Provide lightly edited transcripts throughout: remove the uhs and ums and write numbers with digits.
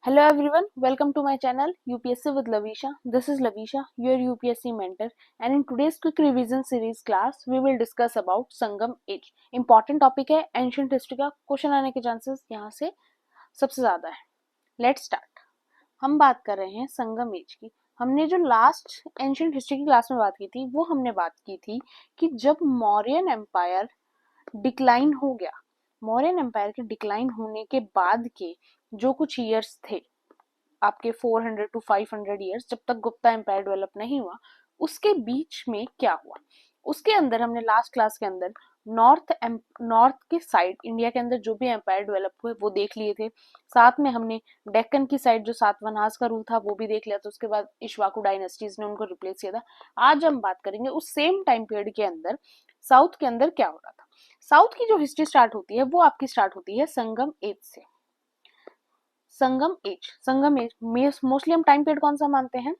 Hello everyone, welcome to my channel UPSC with Lavisha. This is Lavisha, your UPSC mentor, and in today's quick revision series class, we will discuss about Sangam Age. Important topic है ancient history का, question आने के chances यहाँ से सबसे ज्यादा है. Let's start. हम बात कर रहे हैं संगम एज की. हमने जो लास्ट एंशियंट हिस्ट्री की क्लास में बात की थी, वो हमने बात की थी कि जब मौर्यन एम्पायर डिक्लाइन हो गया, मौर्यन एम्पायर के डिक्लाइन होने के बाद के जो कुछ ईयर्स थे आपके 400 to 500 ईयर्स, जब तक गुप्ता एम्पायर डेवलप नहीं हुआ, उसके बीच में क्या हुआ. उसके अंदर हमने लास्ट क्लास के अंदर नॉर्थ के साइड इंडिया के अंदर जो भी एम्पायर डेवलप हुए वो देख लिए थे. साथ में हमने डेक्कन की साइड जो सातवाहन का रूल था वो भी देख लिया था. उसके बाद इक्ष्वाकु डायनेस्टीज ने उनको रिप्लेस किया था. आज हम बात करेंगे उस सेम टाइम पीरियड के अंदर साउथ के अंदर क्या हो रहा था. साउथ की जो हिस्ट्री स्टार्ट होती है वो आपकी स्टार्ट होती है संगम एज से. संगम एज मोस्टली हम टाइम पीरियड कौन सा मानते हैं,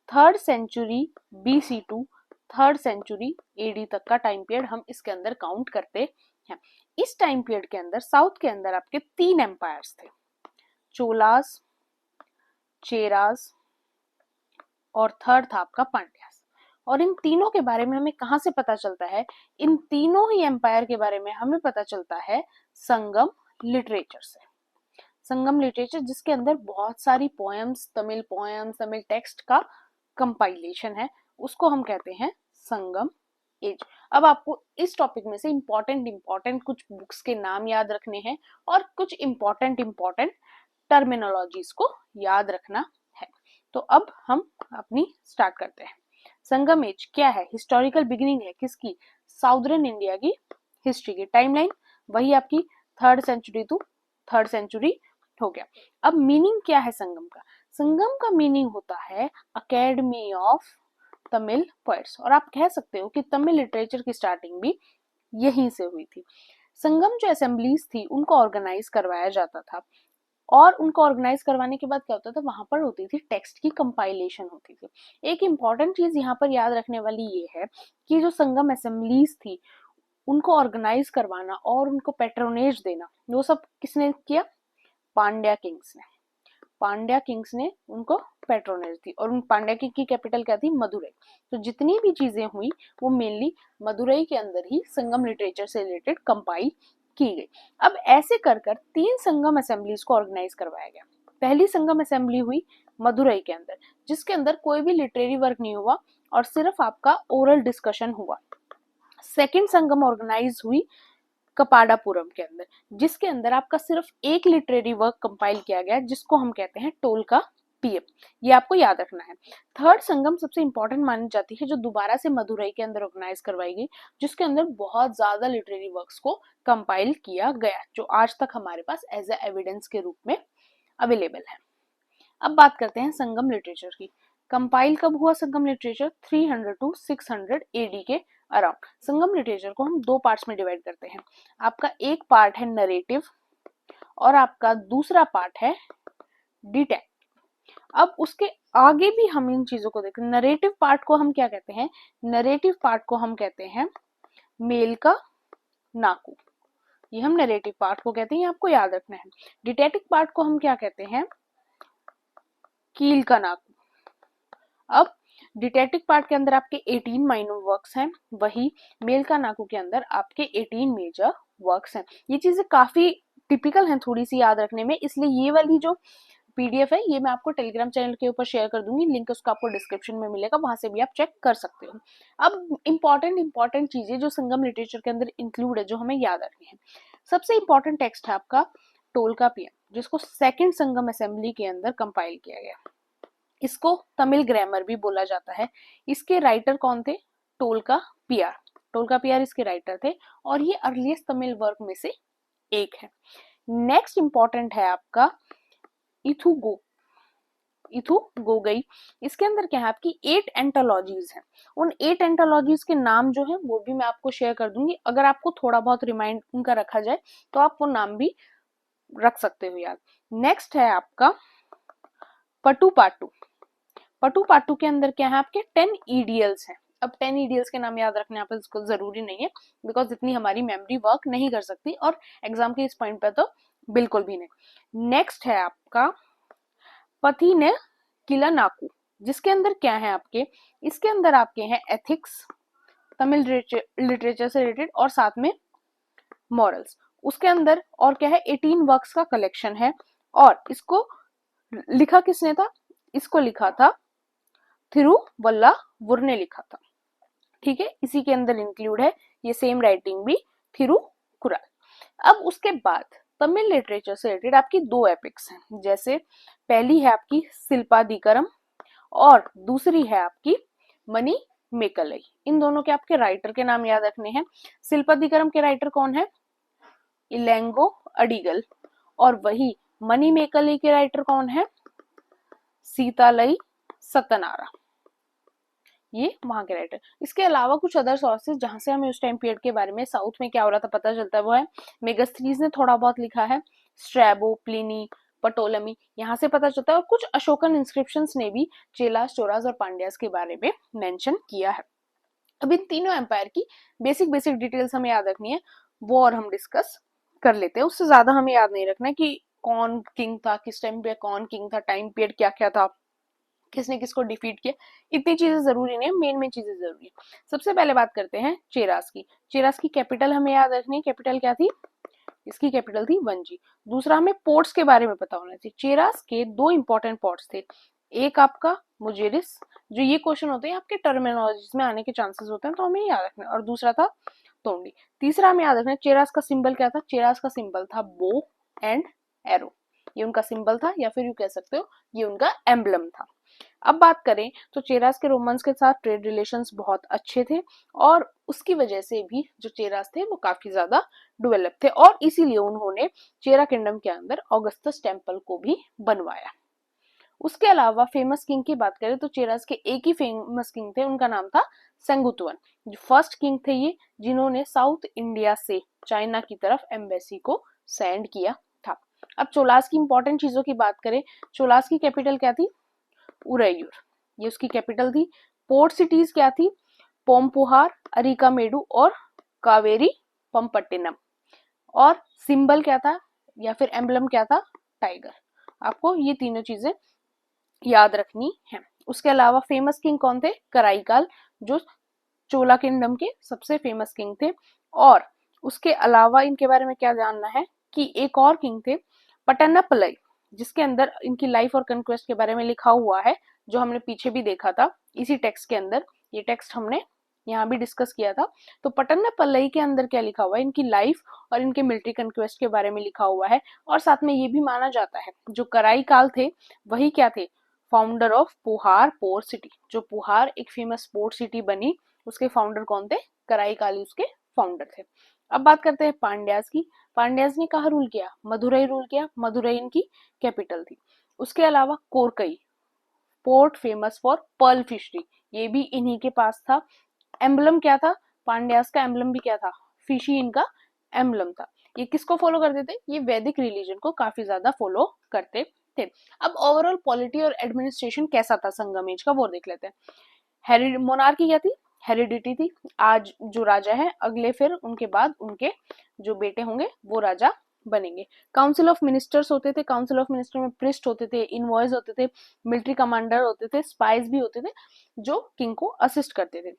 3rd century BC to 3rd century AD तक का टाइम पीरियड हम इसके अंदर काउंट करते हैं. इस टाइम पीरियड के अंदर साउथ के अंदर आपके 3 एम्पायर्स थे, चोलास, चेरास और थर्ड था आपका पांड्यास. और इन तीनों के बारे में हमें कहां से पता चलता है, इन तीनों ही एम्पायर के बारे में हमें पता चलता है संगम लिटरेचर से. संगम लिटरेचर जिसके अंदर बहुत सारी पोएम्स, तमिल टेक्स्ट का कंपाइलेशन है, उसको हम कहते हैं संगम एज. अब आपको इस टॉपिक में से इंपॉर्टेंट कुछ बुक्स के नाम याद रखने हैं और कुछ इंपॉर्टेंट टर्मिनोलॉजीज को याद रखना है. तो अब हम अपनी स्टार्ट करते हैं. संगम एज क्या है, हिस्टोरिकल बिगिनिंग है किसकी, साउदर्न इंडिया की हिस्ट्री की. टाइमलाइन वही आपकी 3rd century to 3rd century हो गया. अब मीनिंग क्या है संगम का, संगम का मीनिंग होता है अकेडमी ऑफ तमिल पोएट्स. और आप कह सकते हो कि तमिल लिटरेचर की स्टार्टिंग भी यहीं से हुई थी. संगम जो असेंबलीज थी उनको ऑर्गेनाइज करवाया जाता था, और उनको ऑर्गेनाइज करवाने के बाद क्या होता था, वहां पर होती थी टेक्स्ट की कंपाइलेशन होती थी. एक इंपॉर्टेंट चीज यहाँ पर याद रखने वाली ये है कि जो संगम असेंबलीज थी उनको ऑर्गेनाइज करवाना और उनको पेट्रोनेज देना, वो सब किसने किया, पांड्या किंग्स ने उनको पेट्रोनेज दी. और उन पांड्या की कैपिटल क्या थी, मदुरई. तो जितनी भी चीजें हुई वो मेनली मदुरई के अंदर ही संगम लिटरेचर से रिलेटेड कंपाइल की गई. अब ऐसे कर 3 संगम असेंबलीज को ऑर्गेनाइज करवाया गया. पहली संगम असेंबली हुई मदुरई के अंदर, जिसके अंदर कोई भी लिटरेरी वर्क नहीं हुआ और सिर्फ आपका ओरल डिस्कशन हुआ. सेकेंड संगम ऑर्गेनाइज हुई कपाडापुरम के अंदर, जिसके अंदर आपका सिर्फ एक लिटरेरी वर्क कंपाइल किया गया जिसको हम कहते हैं टोलका पीएम. ये आपको याद रखना है. थर्ड संगम सबसे इंपॉर्टेंट मानी जाती है, जो दोबारा से मदुरई के अंदर ऑर्गेनाइज करवाई गई, जिसके अंदर बहुत ज्यादा लिटरेरी वर्क्स को कंपाइल किया गया, जो आज तक हमारे पास एज ए एविडेंस के रूप में अवेलेबल है. अब बात करते हैं संगम लिटरेचर की. कंपाइल कब हुआ संगम लिटरेचर, 300 to 600 AD के अराउंड. संगम लिटरेचर को हम 2 पार्ट्स में डिवाइड करते हैं. आपका एक पार्ट है नरेटिव और आपका दूसरा पार्ट है डिटेक्ट. अब उसके आगे भी हम इन चीजों को देखें. नरेटिव पार्ट को हम क्या कहते हैं, नरेटिव पार्ट को हम कहते हैं मेल का नाकू. ये हम नरेटिव पार्ट को कहते हैं, आपको याद रखना है. डिटेक्टिव पार्ट को हम क्या कहते हैं, कील का नाकू. अब डिटेक्टिव पार्ट के अंदर आपके 18 माइनर वर्क्स हैं, वही मेल का नाकू के अंदर आपके 18 मेजर वर्क्स हैं. ये चीजें काफी टिपिकल हैं थोड़ी सी याद रखने में, इसलिए ये वाली जो पीडीएफ है ये मैं आपको टेलीग्राम चैनल के ऊपर शेयर कर दूंगी, लिंक उसका आपको डिस्क्रिप्शन में मिलेगा, वहां से भी आप चेक कर सकते हो. अब इंपॉर्टेंट चीजें जो संगम लिटरेचर के अंदर इंक्लूड है, जो हमें याद रखनी है. सबसे इंपॉर्टेंट टेक्स्ट है आपका टोलका पीएम, जिसको सेकेंड संगम असेंबली के अंदर कंपाइल किया गया. इसको तमिल ग्रामर भी बोला जाता है. इसके राइटर कौन थे, टोलका पीआर इसके राइटर थे, और ये अर्लीस्ट तमिल वर्क में से एक है. नेक्स्ट इंपॉर्टेंट है आपका इथु गोगई. इसके अंदर क्या है, आपकी 8 एंटोलॉजीज हैं. उन 8 एंटोलॉजीज के नाम जो है वो भी मैं आपको शेयर कर दूंगी. अगर आपको थोड़ा बहुत रिमाइंड उनका रखा जाए तो आप वो नाम भी रख सकते हो याद. नेक्स्ट है आपका पटू पाटू के अंदर क्या है, आपके 10 ईडीएल्स हैं. अब 10 ईडीएल्स के नाम याद रखने आप इसको जरूरी नहीं है, बिकॉज इतनी हमारी मेमोरी वर्क नहीं कर सकती, और एग्जाम के इस पॉइंट पे तो बिल्कुल भी नहीं. नेक्स्ट है आपका पथी ने किला नाकू, जिसके अंदर क्या है आपके, इसके अंदर आपके हैं एथिक्स, तमिल लिटरेचर से रिलेटेड, और साथ में मॉरल्स। उसके अंदर और क्या है, 18 वर्क्स का कलेक्शन है, और इसको लिखा किसने था, इसको लिखा था थिरुवल्लावुर ने लिखा था। ठीक है, इसी के अंदर इंक्लूड है ये सेम राइटिंग भी, थिरुकुराल। अब उसके बाद तमिल लिटरेचर से रिलेटेड आपकी दो एपिक्स हैं, जैसे पहली है आपकी शिल्पादिकरम और दूसरी है आपकी मनी मेकलई। इन दोनों के आपके राइटर के नाम याद रखने हैं। शिल्पादिकरम के राइटर कौन है, इलेंगो अडिगल, और वही मनी मेकलई के राइटर कौन है, सीतालई सतनारा, ये वहां के राइटर। इसके अलावा कुछ अदर सोर्सेज जहां से हमें उस टाइम पीरियड के बारे में साउथ में क्या हो रहा था पता चलता है, वो है मेगास्थनीज ने थोड़ा बहुत लिखा है, स्ट्रैबो, प्लिनी, पटोलमी, यहाँ से पता चलता है, और कुछ अशोकन इंस्क्रिप्शंस ने भी चेलास, चोरास और पांड्यास के बारे में मेंशन किया है। अब इन तीनों एम्पायर की बेसिक बेसिक डिटेल्स हमें याद रखनी है, वो और हम डिस्कस कर लेते हैं। उससे ज्यादा हमें याद नहीं रखना है कि कौन किंग था, किस टाइम पे कौन किंग था, टाइम पीरियड क्या क्या था, किसने किसको डिफीट किया, इतनी चीजें जरूरी नहीं है, मेन चीजें जरूरी है। सबसे पहले बात करते हैं चेरास की। चेरास की कैपिटल हमें याद रखनी है, कैपिटल क्या थी, इसकी कैपिटल थी वंजी। दूसरा हमें पोर्ट्स के बारे में पता होना चाहिए। चेरास के दो इंपॉर्टेंट पोर्ट्स थे, एक आपका मुजेरिस, जो ये क्वेश्चन होते हैं आपके टर्मिनोलॉजीज में आने के चांसेस होते हैं, तो हमें याद रखना है, और दूसरा था तोंडी। तीसरा हमें याद रखना है चेरास का सिंबल क्या था, चेरास का सिंबल था बो एंड एरो, ये उनका सिंबल था, या फिर यू कह सकते हो ये उनका एम्बलम था। अब बात करें तो चेरास के रोमन्स के साथ ट्रेड रिलेशंस बहुत अच्छे थे, और उसकी वजह से भी जो चेरास थे वो काफी ज्यादा डेवलप थे, और इसीलिए उन्होंने चेरा किंगडम के अंदर ऑगस्टस टेम्पल को भी बनवाया। उसके अलावा फेमस किंग की बात करें तो चेरास के एक ही फेमस किंग थे, उनका नाम था सेंगुतुवन, जो फर्स्ट किंग थे ये जिन्होंने साउथ इंडिया से चाइना की तरफ एम्बेसी को सेंड किया था। अब चोलास की इंपॉर्टेंट चीजों की बात करें, चोलास की कैपिटल क्या थी, उरैयूर, ये उसकी कैपिटल थी। पोर्ट सिटीज क्या थी, पोम्पुहार, अरिकामेडु और कावेरी पंपट्टिनम, और सिंबल क्या था या फिर एम्बलम क्या था, टाइगर। आपको ये तीनों चीजें याद रखनी है। उसके अलावा फेमस किंग कौन थे, कराईकाल, जो चोला किंगडम के सबसे फेमस किंग थे। और उसके अलावा इनके बारे में क्या जानना है कि एक और किंग थे पटन्नापलई, जिसके अंदर इनकी लाइफ और कंक्वेस्ट के बारे में लिखा हुआ है, जो हमने पीछे भी देखा था इसी टेक्स्ट के अंदर, ये टेक्स्ट हमने यहाँ भी डिस्कस किया था। तो पटन्नापलई के अंदर क्या लिखा हुआ है, इनकी लाइफ और इनके मिलिट्री कंक्वेस्ट के बारे में लिखा हुआ है, और साथ में ये भी माना जाता है जो कराई काल थे वही क्या थे, फाउंडर ऑफ पुहार पोर्ट सिटी, जो पुहार एक फेमस पोर्ट सिटी बनी उसके फाउंडर कौन थे, कराई काली उसके फाउंडर थे। अब बात करते हैं पांड्यास की। पांड्यास ने कहाँ रूल किया, मदुरई रूल किया, मदुरई इनकी कैपिटल थी। उसके अलावा Korkai port famous for pearl fishery, ये भी इन्हीं के पास था। एम्बलम क्या था, पांड्यास का एम्बलम भी क्या था, फिशी इनका एम्बलम था। ये किसको फॉलो करते थे, ये वैदिक रिलीजन को काफी ज्यादा फॉलो करते थे। अब ओवरऑल पॉलिटी और एडमिनिस्ट्रेशन कैसा था संगम एज का, वो देख लेते हैं। मोनार्की क्या थी, हेरिडिटी थी, आज जो राजा है अगले फिर उनके बाद उनके जो बेटे होंगे वो राजा बनेंगे। काउंसिल ऑफ मिनिस्टर्स होते थे, काउंसिल ऑफ मिनिस्टर में प्रिस्ट होते थे, इनवॉयस होते थे, मिलिट्री कमांडर होते थे, स्पाइस भी होते थे जो किंग को असिस्ट करते थे।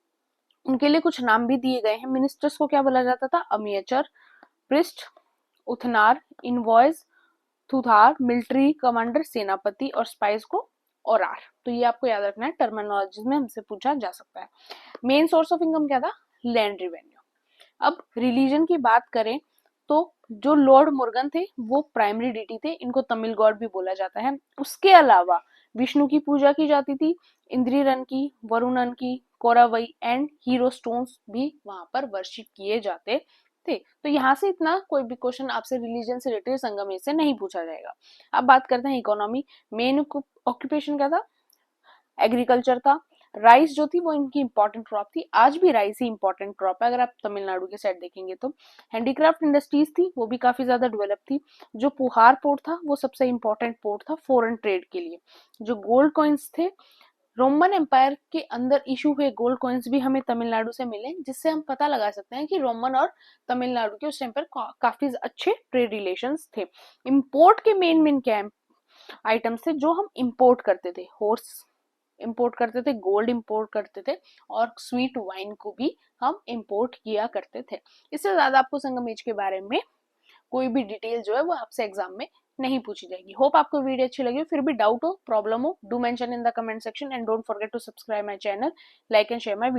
उनके लिए कुछ नाम भी दिए गए हैं। मिनिस्टर्स को क्या बोला जाता था, अमियचर, प्रिस्ट, उथनार, इनवॉयस, थुथार, मिलिट्री कमांडर, सेनापति, और स्पाइस को ओरार। तो ये आपको याद रखना है, टर्मिनोलॉजी में हमसे पूछा जा सकता है। मेन सोर्स ऑफ इनकम क्या था, लैंड रिवेन्यू। अब रिलीजन की बात करें तो जो लॉर्ड मुर्गन थे वो प्राइमरी डिटी थे, इनको तमिल गॉड भी बोला जाता है। उसके अलावा विष्णु की पूजा की जाती थी, इंद्रिरन की, वरुणन की, कोरावई एंड हीरो स्टोन्स भी वहां पर वर्शिप किए जाते थे। तो यहाँ से इतना कोई भी क्वेश्चन आपसे रिलीजन से रिलेटेड संगमेश से नहीं पूछा जाएगा। अब बात करते हैं इकोनॉमी। मेन ऑक्यूपेशन क्या था, एग्रीकल्चर था। राइस जो थी वो इनकी इंपॉर्टेंट क्रॉप थी, आज भी राइस ही इंपॉर्टेंट क्रॉप है अगर आप तमिलनाडु के साइड देखेंगे तो। हैंडीक्राफ्ट इंडस्ट्रीज थी, वो भी काफी ज्यादा डेवलप थी। जो पुहार पोर्ट था वो सबसे इंपॉर्टेंट पोर्ट था फॉरेन ट्रेड के लिए। जो गोल्ड कॉइन्स थे, रोमन एम्पायर के अंदर इशू हुए गोल्ड कॉइन्स भी हमें तमिलनाडु से मिले, जिससे हम पता लगा सकते हैं कि रोमन और तमिलनाडु के उस टाइम पर काफी अच्छे ट्रेड रिलेशंस थे। इम्पोर्ट के मेन क्या है, आइटम्स थे जो हम इंपोर्ट करते थे। हॉर्स इंपोर्ट करते थे, गोल्ड इंपोर्ट करते थे और स्वीट वाइन को भी हम इंपोर्ट किया करते थे। इससे ज्यादा आपको संगम एज के बारे में कोई भी डिटेल जो है वो आपसे एग्जाम में नहीं पूछी जाएगी। होप आपको वीडियो अच्छी लगी हो। फिर भी डाउट हो, प्रॉब्लम हो, do mention in the comment section and don't forget to subscribe my channel, like and share my video.